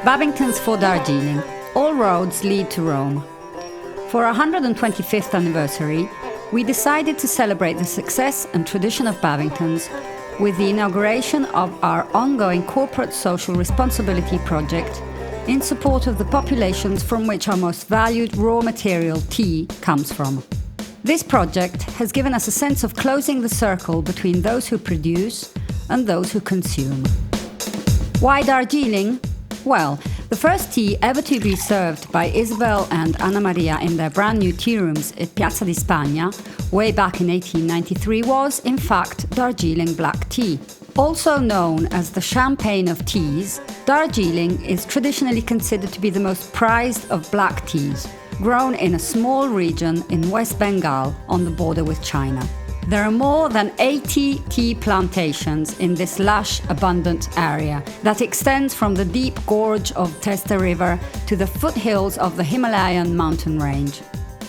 Babingtons for Darjeeling. All roads lead to Rome. For our 125th anniversary, we decided to celebrate the success and tradition of Babingtons with the inauguration of our ongoing corporate social responsibility project in support of the populations from which our most valued raw material, tea, comes from. This project has given us a sense of closing the circle between those who produce and those who consume. Why Darjeeling? Well, the first tea ever to be served by Isabel and Anna Maria in their brand new tea rooms at Piazza di Spagna, way back in 1893, was, in fact, Darjeeling black tea. Also known as the champagne of teas, Darjeeling is traditionally considered to be the most prized of black teas, grown in a small region in West Bengal on the border with China. There are more than 80 tea plantations in this lush, abundant area that extends from the deep gorge of Testa River to the foothills of the Himalayan mountain range.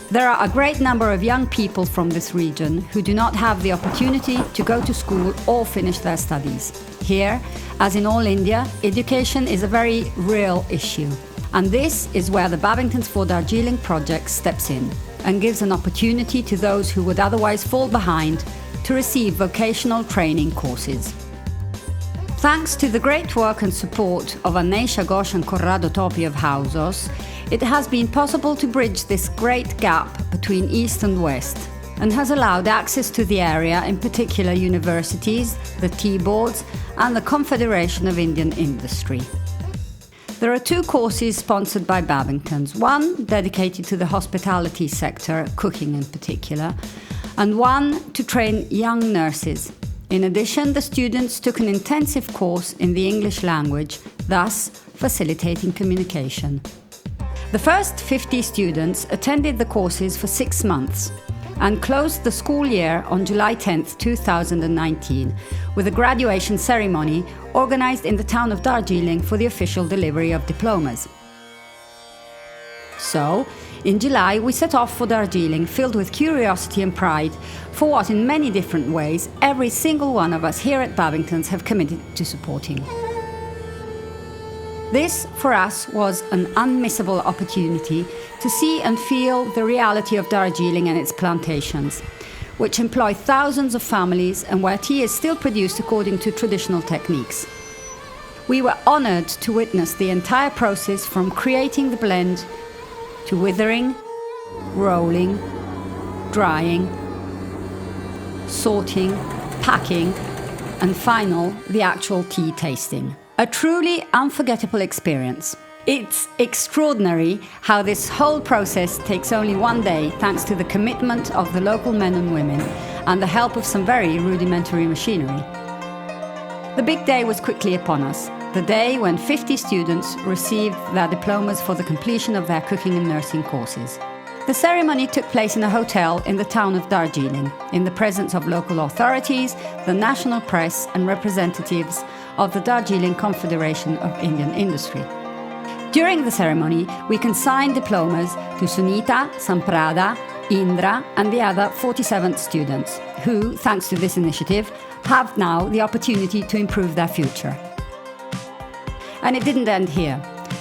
There are a great number of young people from this region who do not have the opportunity to go to school or finish their studies. Here, as in all India, education is a very real issue. And this is where the Babingtons for Darjeeling project steps in and gives an opportunity to those who would otherwise fall behind to receive vocational training courses. Thanks to the great work and support of Aneisha Ghosh and Corrado Topi of Housos, it has been possible to bridge this great gap between East and West and has allowed access to the area, in particular universities, the tea boards and the Confederation of Indian Industry. There are two courses sponsored by Babingtons, one dedicated to the hospitality sector, cooking in particular, and one to train young nurses. In addition, the students took an intensive course in the English language, thus facilitating communication. The first 50 students attended the courses for 6 months and closed the school year on July 10, 2019, with a graduation ceremony organized in the town of Darjeeling for the official delivery of diplomas. So, in July, we set off for Darjeeling, filled with curiosity and pride for what, in many different ways, every single one of us here at Babingtons have committed to supporting. This, for us, was an unmissable opportunity to see and feel the reality of Darjeeling and its plantations, which employ thousands of families and where tea is still produced according to traditional techniques. We were honoured to witness the entire process from creating the blend to withering, rolling, drying, sorting, packing, and the actual tea tasting. A truly unforgettable experience. It's extraordinary how this whole process takes only one day thanks to the commitment of the local men and women and the help of some very rudimentary machinery. The big day was quickly upon us, the day when 50 students received their diplomas for the completion of their cooking and nursing courses. The ceremony took place in a hotel in the town of Darjeeling, in the presence of local authorities, the national press and representatives of the Darjeeling Confederation of Indian Industry. During the ceremony, we consigned diplomas to Sunita, Samprada, Indra and the other 47 students who, thanks to this initiative, have now the opportunity to improve their future. And it didn't end here.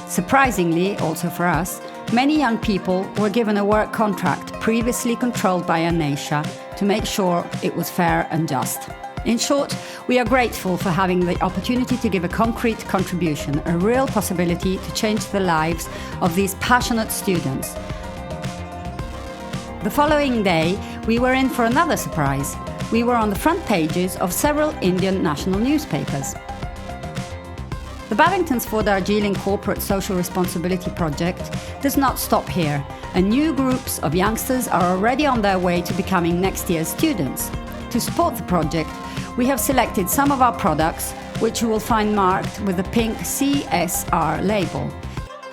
Surprisingly, also for us, many young people were given a work contract previously controlled by Aneisha to make sure it was fair and just. In short, we are grateful for having the opportunity to give a concrete contribution, a real possibility to change the lives of these passionate students. The following day, we were in for another surprise. We were on the front pages of several Indian national newspapers. The Babingtons for Darjeeling Corporate Social Responsibility Project does not stop here, and new groups of youngsters are already on their way to becoming next year's students. To support the project, we have selected some of our products, which you will find marked with a pink CSR label.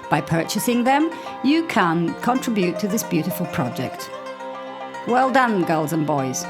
By purchasing them, you can contribute to this beautiful project. Well done, girls and boys!